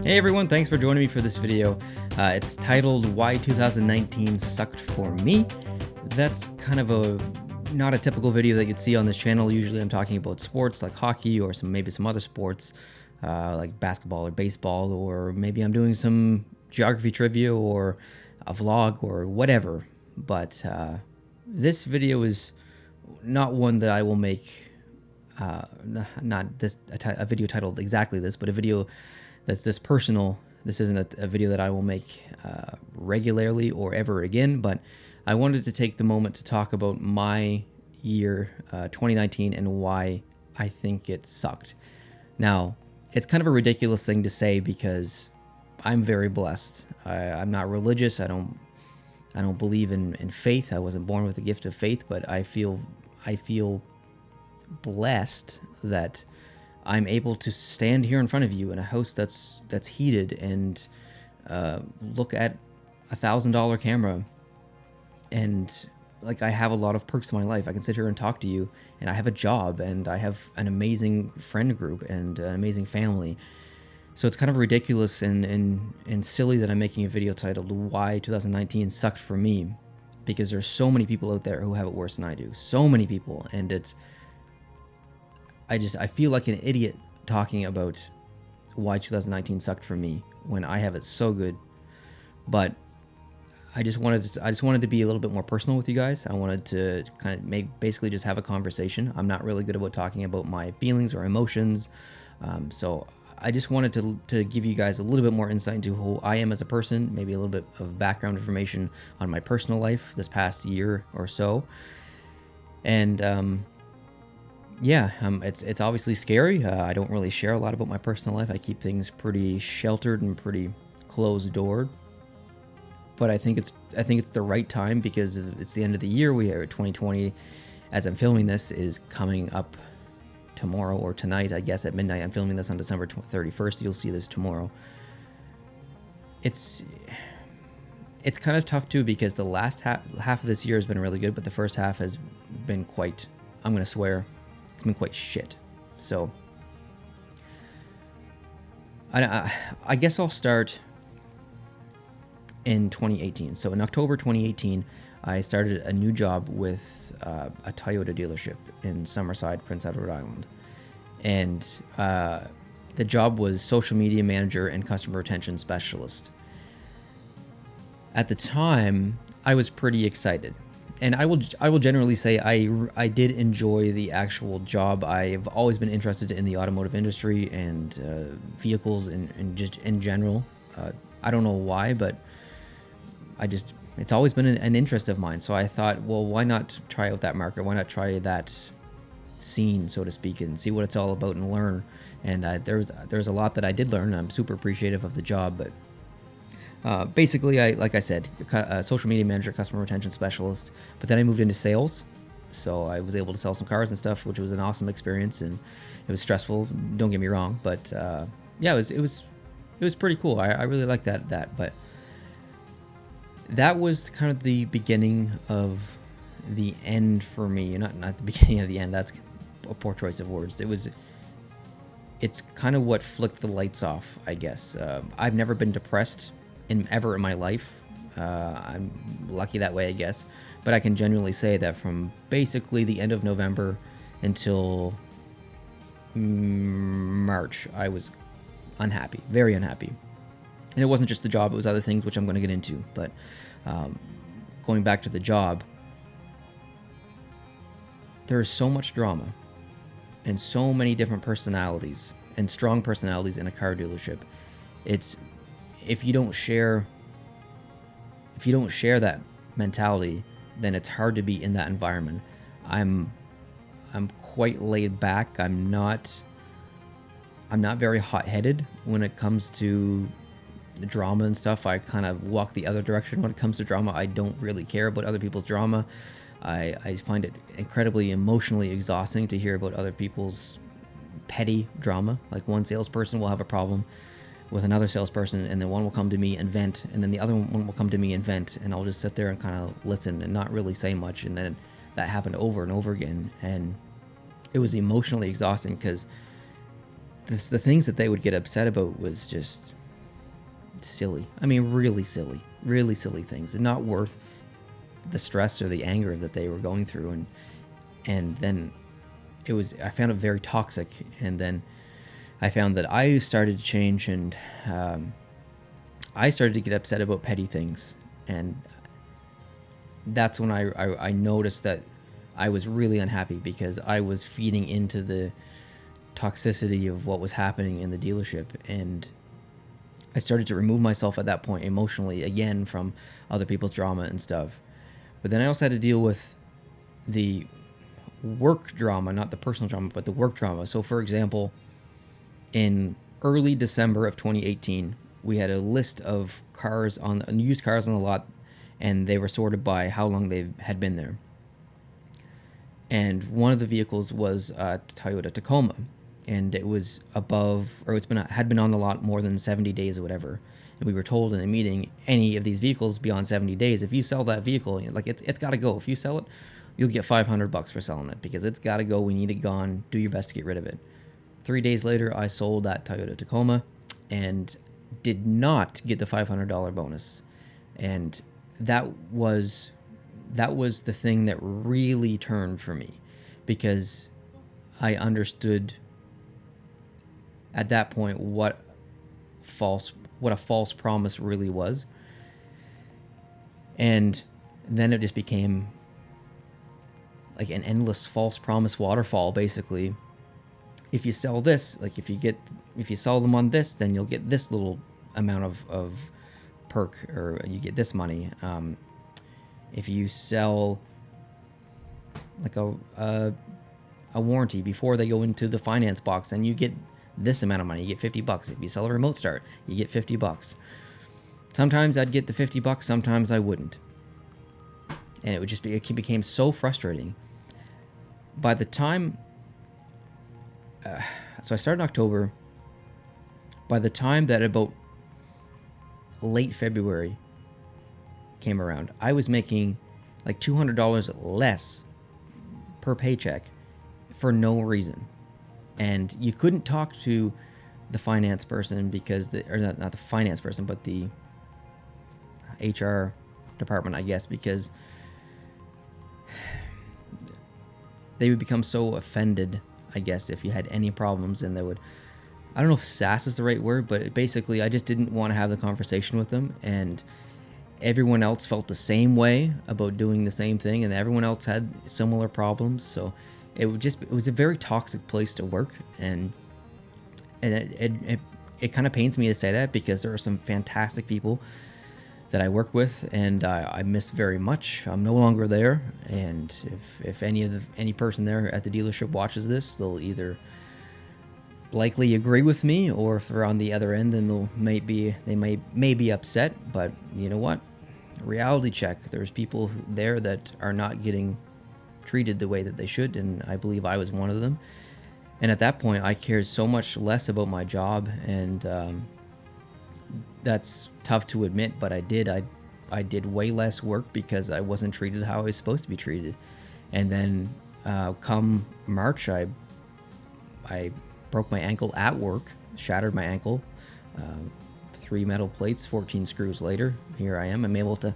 Hey everyone, thanks for joining me for this video. It's titled Why 2019 Sucked For Me. That's kind of not a typical video that you'd see on this channel. Usually I'm talking about sports like hockey or maybe some other sports like basketball or baseball, or maybe I'm doing some geography trivia or a vlog or whatever. But this video is not one that I will make, not this a video titled exactly this, but a video that's this personal. This isn't a video that I will make regularly or ever again, but I wanted to take the moment to talk about my year 2019 and why I think it sucked. Now, it's kind of a ridiculous thing to say because I'm very blessed. I'm not religious. I don't believe in faith. I wasn't born with the gift of faith, but I feel blessed that I'm able to stand here in front of you in a house that's heated and look at $1,000 camera, and like I have a lot of perks in my life. I can sit here and talk to you, and I have a job, and I have an amazing friend group and an amazing family. So it's kind of ridiculous and silly that I'm making a video titled Why 2019 Sucked For Me, because there's so many people out there who have it worse than I do. So many people, and I feel like an idiot talking about why 2019 sucked for me when I have it so good. But I just wanted to be a little bit more personal with you guys. I wanted to kind of basically just have a conversation. I'm not really good about talking about my feelings or emotions, so I just wanted to give you guys a little bit more insight into who I am as a person, maybe a little bit of background information on my personal life this past year or so, and it's obviously scary. I don't really share a lot about my personal life. I keep things pretty sheltered and pretty closed doored. But I think it's the right time because it's the end of the year. We are 2020. As I'm filming this, is coming up tomorrow or tonight, I guess at midnight. I'm filming this on December 31st. You'll see this tomorrow. It's kind of tough too because the last half of this year has been really good, but the first half has been quite, I'm going to swear, it's been quite shit. So I guess I'll start in 2018. So in October 2018, I started a new job with a Toyota dealership in Summerside, Prince Edward Island. And the job was social media manager and customer retention specialist. At the time, I was pretty excited. And I will generally say I did enjoy the actual job. I've always been interested in the automotive industry and vehicles and just in general. I don't know why, but it's always been an interest of mine. So I thought, well, why not try out that market? Why not try that scene, so to speak, and see what it's all about and learn. And there's a lot that I did learn. And I'm super appreciative of the job, but basically, like I said, a social media manager, customer retention specialist. But then I moved into sales, so I was able to sell some cars and stuff, which was an awesome experience, and it was stressful. Don't get me wrong, but yeah, it was pretty cool. I really liked that. But that was kind of the beginning of the end for me. Not the beginning of the end. That's a poor choice of words. It's kind of what flicked the lights off, I guess. I've never been depressed ever in my life. I'm lucky that way, I guess. But I can genuinely say that from basically the end of November until March, I was unhappy, very unhappy. And it wasn't just the job, it was other things, which I'm going to get into. But going back to the job, there is so much drama and so many different personalities and strong personalities in a car dealership. If you don't share that mentality, then it's hard to be in that environment. I'm quite laid back. I'm not very hot-headed when it comes to drama and stuff. I kind of walk the other direction when it comes to drama. I don't really care about other people's drama. I find it incredibly emotionally exhausting to hear about other people's petty drama. Like one salesperson will have a problem with another salesperson, and then one will come to me and vent, and then the other one will come to me and vent, and I'll just sit there and kind of listen and not really say much. And then that happened over and over again, and it was emotionally exhausting because the things that they would get upset about was just silly. I mean, really silly things, and not worth the stress or the anger that they were going through. And then I found it very toxic. And then I found that I started to change, and I started to get upset about petty things. And that's when I noticed that I was really unhappy, because I was feeding into the toxicity of what was happening in the dealership. And I started to remove myself at that point emotionally again from other people's drama and stuff. But then I also had to deal with the work drama, not the personal drama, but the work drama. So for example, in early December of 2018, we had a list of used cars on the lot, and they were sorted by how long they had been there. And one of the vehicles was a Toyota Tacoma, and it was had been on the lot more than 70 days or whatever. And we were told in a meeting, any of these vehicles beyond 70 days, if you sell that vehicle, like it's got to go. If you sell it, you'll get $500 for selling it, because it's got to go. We need it gone. Do your best to get rid of it. 3 days later, I sold that Toyota Tacoma and did not get the $500 bonus. And that was the thing that really turned for me, because I understood at that point what a false promise really was. And then it just became like an endless false promise waterfall, basically. If you sell this, like if you sell them on this, then you'll get this little amount of perk, or you get this money. If you sell like a warranty before they go into the finance box, then you get this amount of money. You get $50. If you sell a remote start, you get $50. Sometimes I'd get the $50, sometimes I wouldn't. And it became so frustrating. By the time, so I started in October. By the time that about late February came around, I was making like $200 less per paycheck for no reason. And you couldn't talk to the finance person not the finance person, but the HR department, I guess, because they would become so offended, I guess, if you had any problems, and they would, I don't know if sass is the right word, but basically I just didn't want to have the conversation with them. And everyone else felt the same way about doing the same thing, and everyone else had similar problems. So it was a very toxic place to work. And it kind of pains me to say that, because there are some fantastic people that I work with, and I miss very much. I'm no longer there, and if any person there at the dealership watches this, they'll either likely agree with me, or if they're on the other end, then they may be upset. But you know what? Reality check. There's people there that are not getting treated the way that they should, and I believe I was one of them. And at that point, I cared so much less about my job, and that's tough to admit, but I did way less work because I wasn't treated how I was supposed to be treated. And then come March, I broke my ankle at work, shattered my ankle, 3 metal plates, 14 screws later. Here I am. I'm able to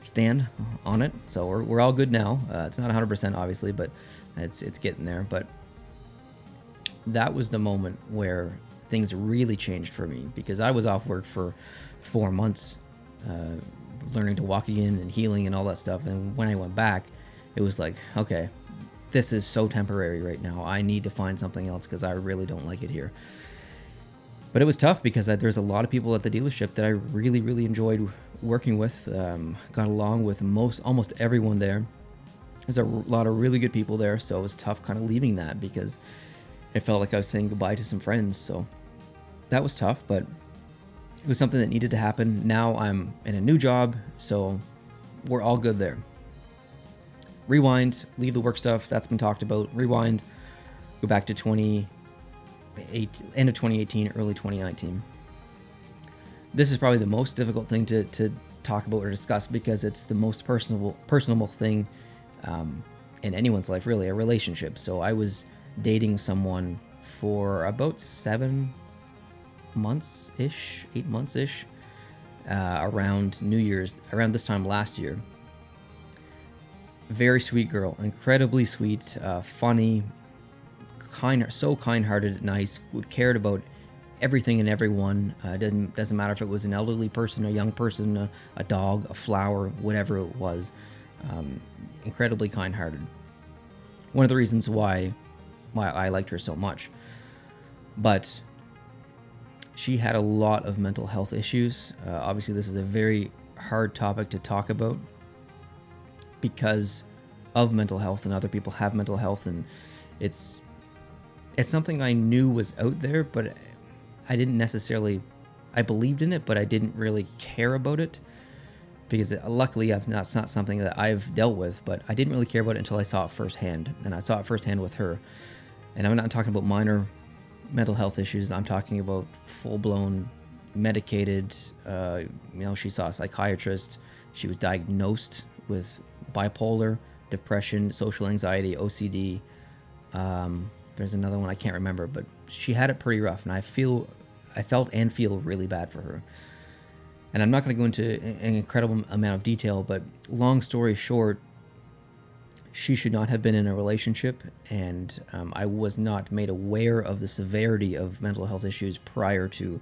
stand on it, so we're all good now. It's not 100% obviously, but it's getting there. But that was the moment where things really changed for me, because I was off work for 4 months, learning to walk again and healing and all that stuff. And when I went back, it was like, okay, this is so temporary right now. I need to find something else, because I really don't like it here. But it was tough, because there's a lot of people at the dealership that I really, really enjoyed working with. Got along with almost everyone there. There's a lot of really good people there, so it was tough kind of leaving that, because it felt like I was saying goodbye to some friends. So that was tough, but it was something that needed to happen. Now I'm in a new job, so we're all good there. Rewind, leave the work stuff, that's been talked about. Rewind, go back to end of 2018, early 2019. This is probably the most difficult thing to talk about or discuss, because it's the most personal thing in anyone's life, really, a relationship. So I was dating someone for about 7 months-ish, 8 months-ish, around New Year's, around this time last year. Very sweet girl, incredibly sweet, funny, so kind-hearted, nice, cared about everything and everyone. Doesn't matter if it was an elderly person, a young person, a dog, a flower, whatever it was. Incredibly kind-hearted. One of the reasons why I liked her so much. But she had a lot of mental health issues. Obviously, this is a very hard topic to talk about because of mental health, and other people have mental health, and it's something I knew was out there, but I didn't necessarily, I believed in it, but I didn't really care about it, because luckily that's not something that I've dealt with, but I didn't really care about it until I saw it firsthand, and I saw it firsthand with her. And I'm not talking about minor mental health issues. I'm talking about full-blown medicated, she saw a psychiatrist. She was diagnosed with bipolar, depression, social anxiety, OCD. There's another one I can't remember, but she had it pretty rough, and I felt and feel really bad for her. And I'm not going to go into an incredible amount of detail, but long story short, she should not have been in a relationship, and I was not made aware of the severity of mental health issues prior to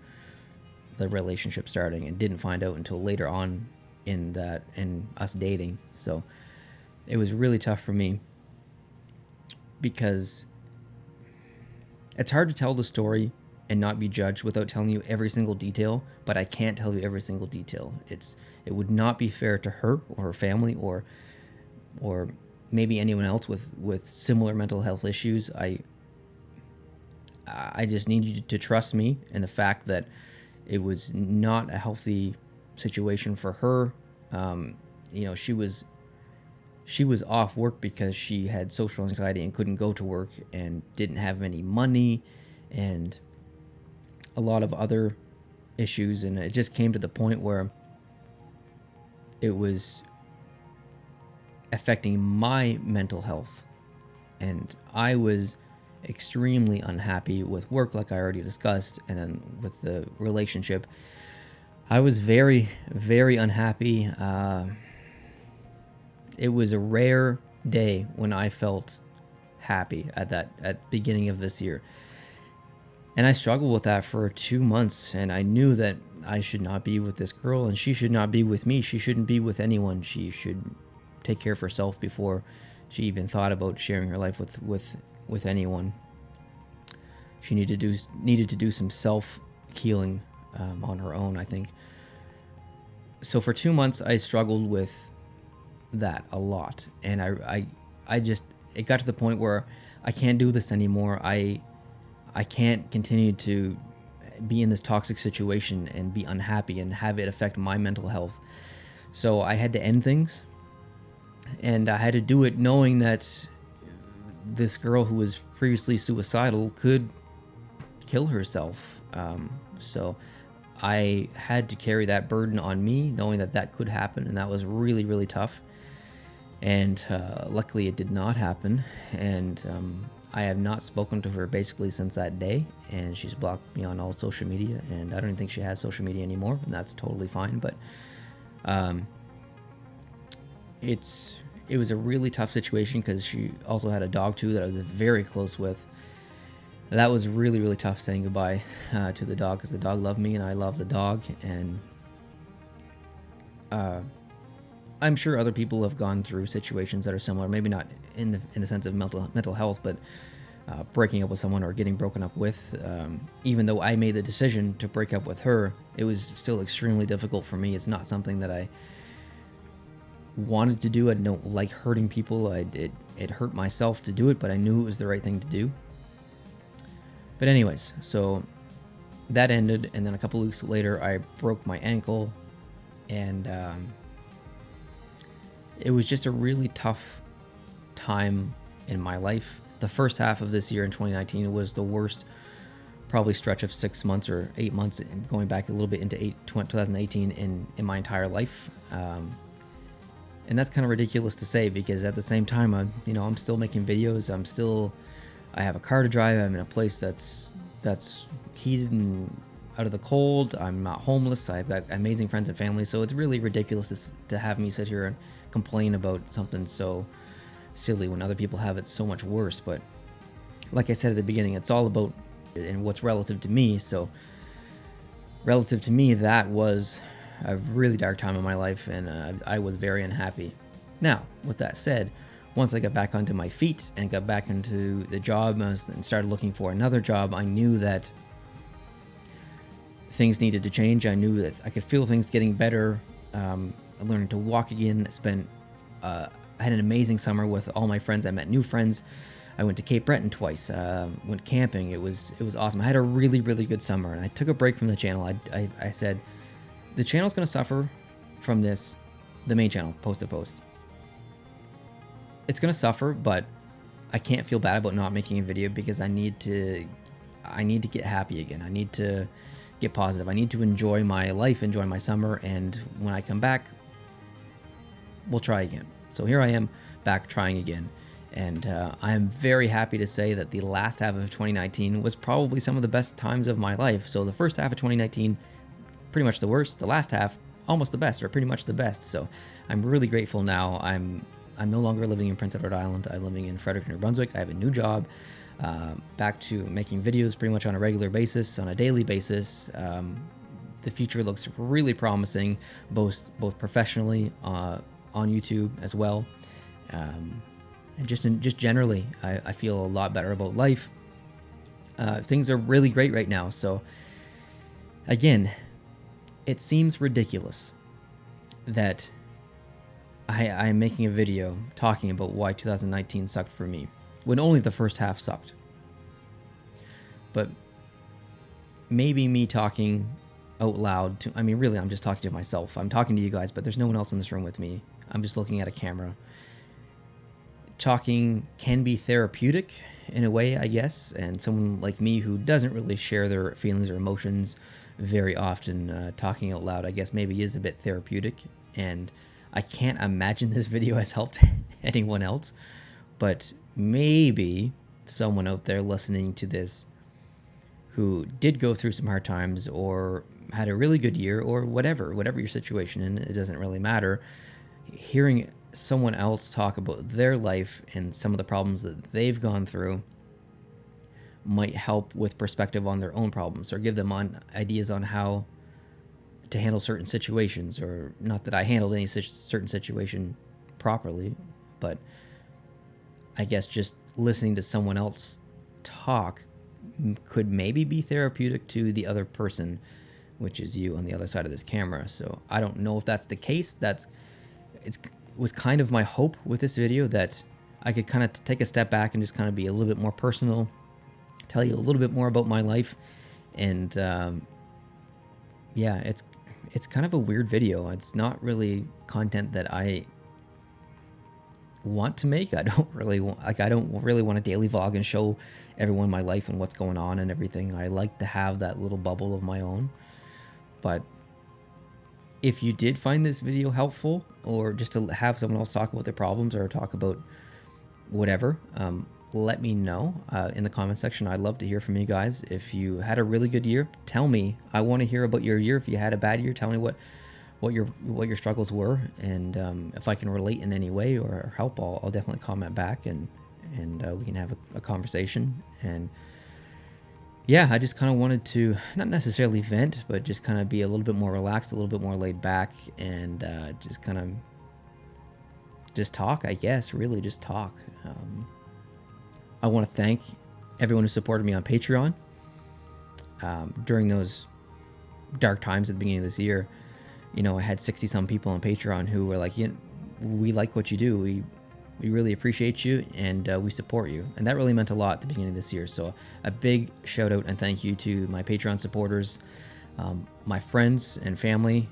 the relationship starting, and didn't find out until later on in us dating. So it was really tough for me, because it's hard to tell the story and not be judged without telling you every single detail, but I can't tell you every single detail. It would not be fair to her or her family or maybe anyone else with similar mental health issues. I just need you to trust me and the fact that it was not a healthy situation for her. She was off work because she had social anxiety and couldn't go to work and didn't have any money and a lot of other issues, and it just came to the point where it was affecting my mental health, and I was extremely unhappy with work, like I already discussed, and then with the relationship I was very, very unhappy. It was a rare day when I felt happy at beginning of this year. And I struggled with that for 2 months, and I knew that I should not be with this girl, and she should not be with me. She shouldn't be with anyone. She should take care of herself before she even thought about sharing her life with anyone. She needed to do some self-healing on her own, I think. So for 2 months, I struggled with that a lot, and it got to the point where I can't do this anymore. I can't continue to be in this toxic situation and be unhappy and have it affect my mental health. So I had to end things, and I had to do it knowing that this girl who was previously suicidal could kill herself. So I had to carry that burden on me, knowing that could happen, and that was really, really tough. And luckily it did not happen, and I have not spoken to her basically since that day, and she's blocked me on all social media, and I don't even think she has social media anymore, and that's totally fine. But it was a really tough situation because she also had a dog too that I was very close with. That was really, really tough saying goodbye to the dog, because the dog loved me and I loved the dog. And I'm sure other people have gone through situations that are similar, maybe not in the sense of mental health, but breaking up with someone or getting broken up with. Even though I made the decision to break up with her, it was still extremely difficult for me. It's not something that I wanted to do. I don't like hurting people. It hurt myself to do it, but I knew it was the right thing to do. But anyways, so that ended, and then a couple weeks later, I broke my ankle, and it was just a really tough time in my life. The first half of this year in 2019 was the worst, probably stretch of 6 months or 8 months, going back a little bit into 2018 in my entire life. And that's kind of ridiculous to say, because at the same time, I'm still making videos. I have a car to drive. I'm in a place that's heated, and out of the cold. I'm not homeless. I've got amazing friends and family. So it's really ridiculous to have me sit here and complain about something so silly when other people have it so much worse. But like I said at the beginning, it's all about and what's relative to me. So relative to me, that was a really dark time in my life, and I was very unhappy. Now, with that said, once I got back onto my feet and got back into the job and started looking for another job, I knew that things needed to change. I knew that I could feel things getting better. I learned to walk again. I had an amazing summer with all my friends. I met new friends. I went to Cape Breton twice. Went camping. It was awesome. I had a really, really good summer, and I took a break from the channel. I said, the channel's going to suffer from this, the main channel, post to post. It's going to suffer, but I can't feel bad about not making a video because I need to get happy again. I need to get positive. I need to enjoy my life, enjoy my summer, and when I come back, we'll try again. So here I am back trying again. And I am very happy to say that the last half of 2019 was probably some of the best times of my life. So the first half of 2019, pretty much the worst. The last half, almost the best, or pretty much the best. So I'm really grateful now. I'm no longer living in Prince Edward Island. I'm living in Frederick, New Brunswick. I have a new job. Back to making videos pretty much on a regular basis, on a daily basis. The future looks really promising, both professionally on YouTube as well. And just generally, I feel a lot better about life. Things are really great right now. So again, it seems ridiculous that I am making a video talking about why 2019 sucked for me, when only the first half sucked. But maybe me talking out loud to, I mean, really, I'm just talking to myself. I'm talking to you guys, but there's no one else in this room with me. I'm just looking at a camera. Talking can be therapeutic in a way, I guess, and someone like me who doesn't really share their feelings or emotions very often, talking out loud, I guess, maybe is a bit therapeutic. And I can't imagine this video has helped anyone else, but maybe someone out there listening to this who did go through some hard times or had a really good year or whatever your situation, and it doesn't really matter, hearing someone else talk about their life and some of the problems that they've gone through might help with perspective on their own problems, or give them ideas on how to handle certain situations. Or not that I handled any certain situation properly, but I guess just listening to someone else talk could maybe be therapeutic to the other person, which is you on the other side of this camera. So I don't know if that's the case. It was kind of my hope with this video, that I could kind of take a step back and just kind of be a little bit more personal, tell you a little bit more about my life. And yeah, it's kind of a weird video. It's not really content that I want to make. I don't really want a daily vlog and show everyone my life and what's going on and everything. I like to have that little bubble of my own. But if you did find this video helpful, or just to have someone else talk about their problems or talk about whatever, let me know in the comment section. I'd love to hear from you guys. If you had a really good year, tell me. I want to hear about your year. If you had a bad year, tell me what your struggles were, and if I can relate in any way or help, I'll definitely comment back, and we can have a conversation. And yeah, I just kind of wanted to not necessarily vent, but just kind of be a little bit more relaxed, a little bit more laid back, and just kind of just talk, I guess, really just talk. I want to thank everyone who supported me on Patreon during those dark times at the beginning of this year. You know, I had 60-some people on Patreon who were like, we like what you do. We really appreciate you, and we support you. And that really meant a lot at the beginning of this year. So a big shout out and thank you to my Patreon supporters, my friends and family.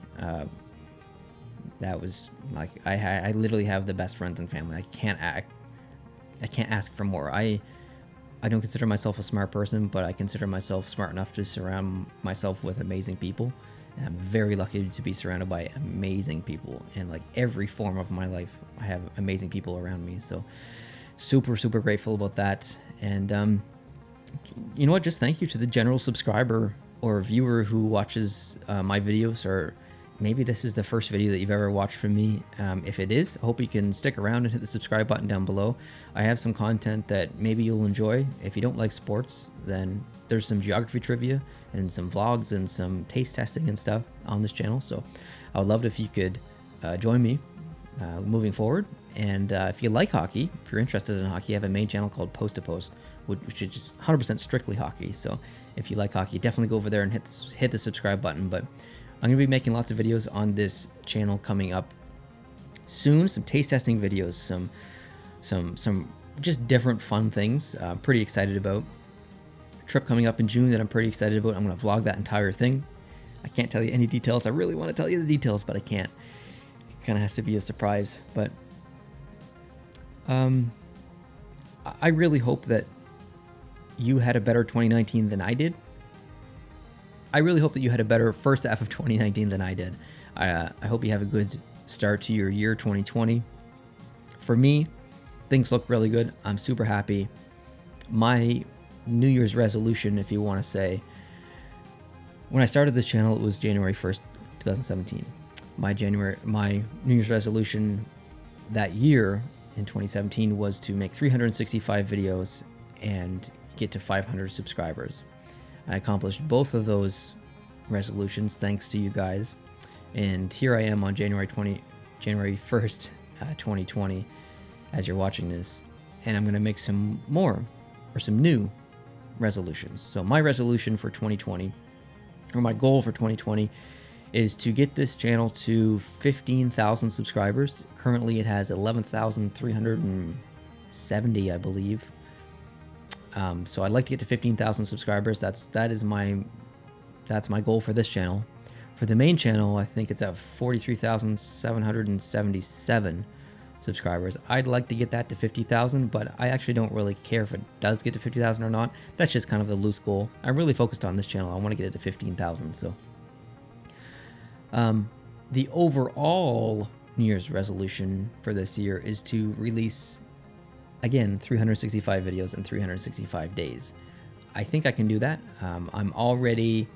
That was like, I literally have the best friends and family. I can't ask for more. I don't consider myself a smart person, but I consider myself smart enough to surround myself with amazing people. And I'm very lucky to be surrounded by amazing people in like every form of my life. I have amazing people around me. So super, super grateful about that. And you know what? Just thank you to the general subscriber or viewer who watches my videos, or maybe this is the first video that you've ever watched from me. If it is, I hope you can stick around and hit the subscribe button down below. I have some content that maybe you'll enjoy. If you don't like sports, then there's some geography trivia and some vlogs and some taste testing and stuff on this channel. So I would love it if you could join me moving forward. And if you like hockey, if you're interested in hockey, I have a main channel called Post to Post, which is just 100% strictly hockey. So if you like hockey, definitely go over there and hit the subscribe button. But I'm going to be making lots of videos on this channel coming up soon. Some taste testing videos, some just different fun things. I'm pretty excited about. Trip coming up in June that I'm pretty excited about. I'm going to vlog that entire thing. I can't tell you any details. I really want to tell you the details, but I can't. It kind of has to be a surprise. But I really hope that you had a better 2019 than I did. I really hope that you had a better first half of 2019 than I did. I hope you have a good start to your year 2020. For me, things look really good. I'm super happy. My New Year's resolution, if you want to say, when I started this channel, it was January 1st, 2017. My New Year's resolution that year in 2017 was to make 365 videos and get to 500 subscribers. I accomplished both of those resolutions thanks to you guys. And here I am on January 1st, 2020, as you're watching this. And I'm going to make some new resolutions. So my resolution for 2020, or my goal for 2020, is to get this channel to 15,000 subscribers. Currently it has 11,370, I believe. So I'd like to get to 15,000 subscribers. That's my goal for this channel. For the main channel, I think it's at 43,777 subscribers. I'd like to get that to 50,000, but I actually don't really care if it does get to 50,000 or not. That's just kind of the loose goal. I'm really focused on this channel. I want to get it to 15,000. So the overall New Year's resolution for this year is to release, again, 365 videos in 365 days. I think I can do that. I'm already,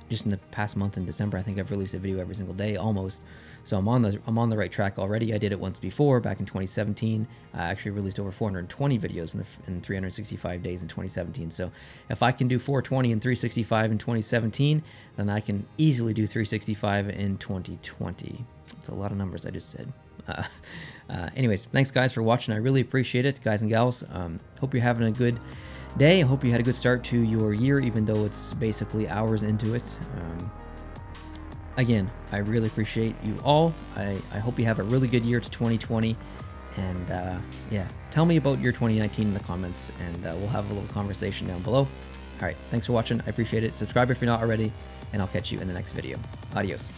just in the past month in December, I think I've released a video every single day almost. So I'm on the right track already. I did it once before, back in 2017. I actually released over 420 videos in 365 days in 2017. So if I can do 420 and 365 in 2017, then I can easily do 365 in 2020. That's a lot of numbers I just said. Anyways, thanks guys for watching. I really appreciate it, guys and gals. Hope you're having a good day. I hope you had a good start to your year, even though it's basically hours into it. Again, I really appreciate you all. I hope you have a really good year to 2020. And yeah, tell me about your 2019 in the comments, and we'll have a little conversation down below. All right, thanks for watching. I appreciate it. Subscribe if you're not already, and I'll catch you in the next video. Adios.